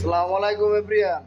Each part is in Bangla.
আসসালামু আলাইকুম এভরিওয়ান।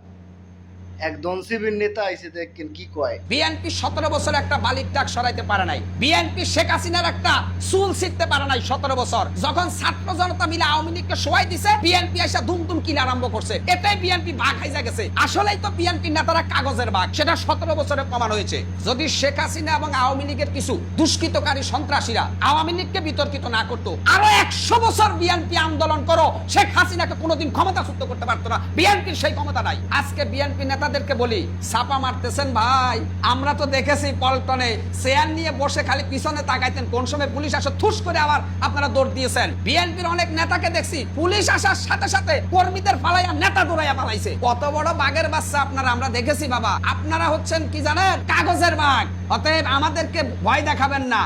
একজন সিভিল নেতা আইছে দেখেন কি কয়। বিএনপি 17 বছর একটা বালির টাক সরাইতে পারে নাই। বিএনপি শেখ হাসিনার একটা চুল ছিঁড়তে পারে নাই 17 বছর। যখন ছাত্র জনতা মিলে আওয়ামী লীগকে সহায় দিছে, বিএনপি এসে দুমদুম কিলা আরম্ভ করছে। এটাই বিএনপি বাঘ খাইজা গেছে। আসলেই তো বিএনপি নেতারা কাগজের বাঘ, সেটা 17 বছরে প্রমাণ হয়েছে। যদি শেখ হাসিনা এবং আওয়ামী লীগের কিছু দুষ্কৃতকারী সন্ত্রাসীরা আওয়ামী লীগকে বিতর্কিত না করতো, আরো 100 বছর বিএনপি আন্দোলন করো, শেখ হাসিনাকে কোনোদিন ক্ষমতাচ্যুত করতে পারতো না। বিএনপির সেই ক্ষমতা নাই। আজকে বিএনপি নেতাদেরকে বলি, ছাপা মারতেছেন ভাই। আমরা তো দেখেছি পল্টনে চেয়ার নিয়ে বসে খালি পিছনে তাকাইতেন, কোন সময় পুলিশ আসে থুস করে আবার আপনারা দৌড় দিয়েছেন। বিএনপির অনেক নেতাকে দেখছি পুলিশ আসার সাথে সাথে কর্মীদের ফালাইয়া নেতা দৌড়াইয়া পালাইছে। কত বড় বাঘের বাচ্চা আপনারা, আমরা দেখেছি বাবা। আপনারা হচ্ছেন কি জানেন, কাগজের বাঘ। অতএব আমাদেরকে ভয় দেখাবেন না।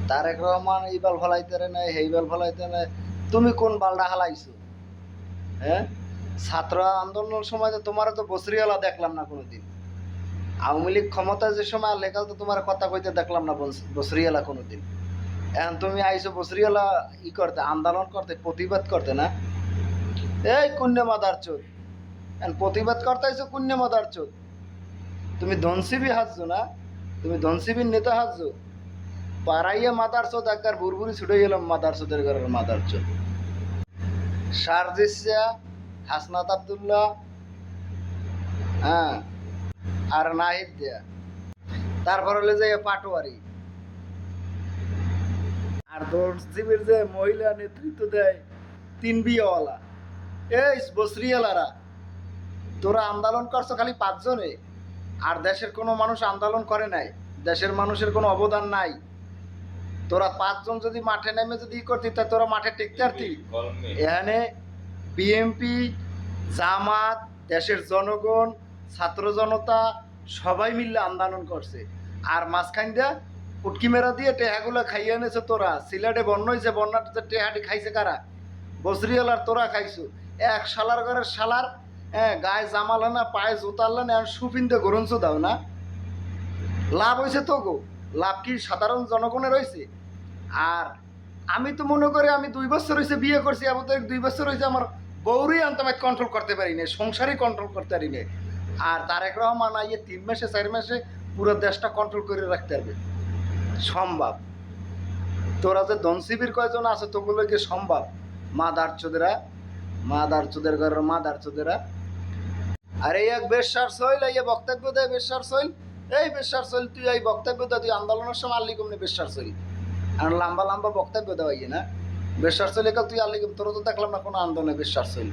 তারেক রহমান এই বাল ফলাইতে নাই, এই বাল ফলাইতে নাই। তুমি কোন বালটা হালাইছো? হ্যাঁ, ছাত্র আন্দোলনের সময় তো তোমার তো বসরিয়ালা দেখলাম না কোনোদিন। আওয়ামী লীগ ক্ষমতায় যে সময় লেখাল তো তোমার কথা কইতে দেখলাম না বসরিয়ালা কোনোদিন। এখন তুমি আইছো বসরিয়ালা ই করতে, আন্দোলন করতে, প্রতিবাদ করতে না? এই কুন্যে মাদার চোদ, এখন প্রতিবাদ করতে আইছো কুন্যে মাদার চোদ। তুমি ধনসিবি হাজছো না? তুমি ধনসিবির নেতা হাজছো? পাড়াইয়া মাদার চোদ একবার বুরবুরি ছুটে গেলাম মাদার চোদের ঘরের মাদার চোদ। সারজিসা, হাসনাত আব্দুল্লাহ, হ্যাঁ, আর নাহিদ দেয়া, তারপর হলে যে পাটোয়ারি আর দর্শিবের যে মহিলা নেতৃত্ব দেয় 3 বিয়েওয়ালা, এই বসরিয়ালারা। তোরা আন্দোলন করছো খালি 5 জনে, আর দেশের কোনো মানুষ আন্দোলন করে নাই, দেশের মানুষের কোনো অবদান নাই। তোরা 5 জন যদি মাঠে নেমে যদি ই করতি, তা তোরা মাঠে টিকতে পারতি? এখানে বিএনপি, জামাত, দেশের জনগণ, ছাত্র জনতা সবাই মিলে আন্দোলন করছে। আর মাঝখান দিয়া উটকি মেরা দিয়ে টেহাগুলো খাইয়ে এনেছে তোরা। সিলেটে বন্যা হয়েছে, বন্যাটা টেহাটি খাইছে কারা? বসরিয়ালার তোরা খাইছো। এক শালার ঘরের শালার, হ্যাঁ, গায়ে জামাল না, পায়ে জুতাল না, সুফিনতে গরঞ্চ দাও না। লাভ হয়েছে তো গো, লাভ কি সাধারণ জনগণের হয়েছে? আর আমি তো মনে করি আমি 2 বছর হয়েছে বিয়ে করছি, আমাদের 2 বছর হয়েছে আমার বউরই আনতে কন্ট্রোল করতে পারি না, সংসারই কন্ট্রোল করতে পারি না। আর তারেক রহমান আইয়ে 3 মাসে 4 মাসে পুরো দেশটা কন্ট্রোল করে রাখতে পারবে। সম্ভব? তোরা যে ধনসিবির কয়জন আছে তোগুলো কি সম্ভব? মাদার চোদেরা, মাদার চোদের ঘরের মাদার চোদেরা। আর এই এক বেশার সইল এই বক্তব্য দেয়, বেশার সইল। এই বেশার সইল, তুই এই বক্তব্য দেয়, তুই আন্দোলনের সময় আল্লি কমনি বেশার সইল। আর লম্বা লম্বা বক্তব্য দেওয়া না বেশার সইল, তুই আল্লি কম। তোর তো দেখলাম না কোনো আন্দোলনে বেশার সইল।